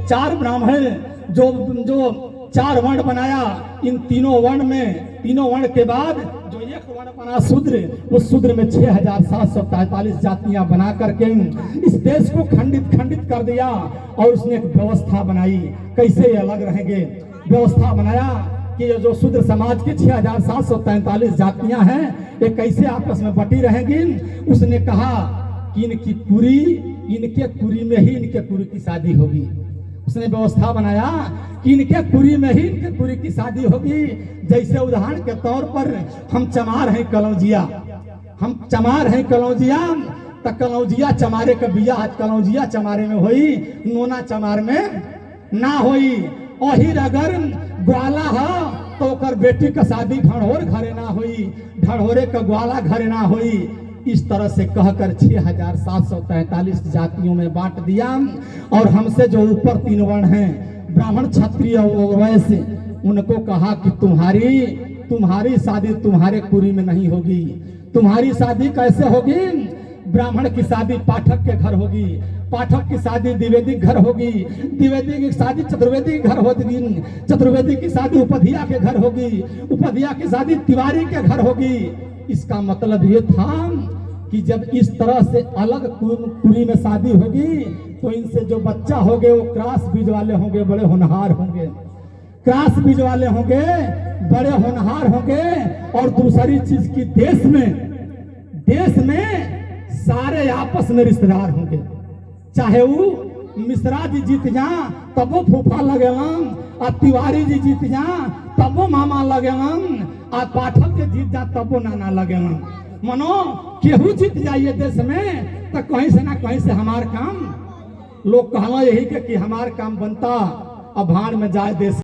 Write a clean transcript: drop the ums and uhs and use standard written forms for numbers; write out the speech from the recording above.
चार ब्राह्मण जो जो चार वर्ण बनाया, इन तीनों वर्ण के बाद जो एक वर्ण बना शूद्र, उस शूद्र में 6743 जातियां बना करके इस देश को खंडित कर दिया। और उसने एक व्यवस्था बनाई, कैसे ये अलग रहेंगे। व्यवस्था बनाया कि ये जो शूद्र समाज की 6743 जातियां हैं, ये कैसे आपस में बटी रहेंगी। उसने कहा कि इनके कुरी में ही इनके कुरी की शादी होगी। उसने व्यवस्था बनाया कि इनके कुरी में ही इनके कुरी की शादी होगी। जैसे उदाहरण के तौर पर हम चमार हैं कलौजिया, तो कलौजिया चमारे का बिया आज कलौजिया चमारे में होई, नोना चमार में ना होई। अहिर अगर ग्वाला है तो ओकर बेटी का शादी ढढ़ोर घरे ना होई, ढढ़ोरे का ग्वाला घरे ना होई। इस तरह से कहकर 6743 जातियों में बांट दिया। और हमसे जो ऊपर तीन वर्ण हैं, ब्राह्मण क्षत्रिय और वैश्य, उनको कहा कि तुम्हारी शादी तुम्हारे कुरी में नहीं होगी। तुम्हारी शादी कैसे होगी? ब्राह्मण की शादी पाठक के घर होगी, पाठक की शादी द्विवेदी घर होगी, द्विवेदी की शादी चतुर्वेदी घर होगी, चतुर्वेदी की शादी उपधिया के घर होगी, उपधिया की शादी तिवारी के घर होगी। इसका मतलब ये था कि जब इस तरह से अलग कुरी में शादी होगी तो इनसे जो बच्चा होंगे वो क्रॉस बीज वाले होंगे, बड़े होनहार होंगे, क्रॉस बीज वाले होंगे, बड़े होनहार होंगे। और दूसरी चीज की देश में सारे आपस में रिश्तेदार होंगे। चाहे वो मिश्रा जी जीत जा तब वो फूफा लगेलन, और तिवारी जी जीत जा तब वो मामा लगेलन, और पाठक के जीत जा तब वो नाना लगेलन। मनो केहू जीत जाइए देश में तो कहीं से ना कहीं से हमार काम, लोग कहना यही कि हमार काम बनता, अब भाड़ में जाए देश।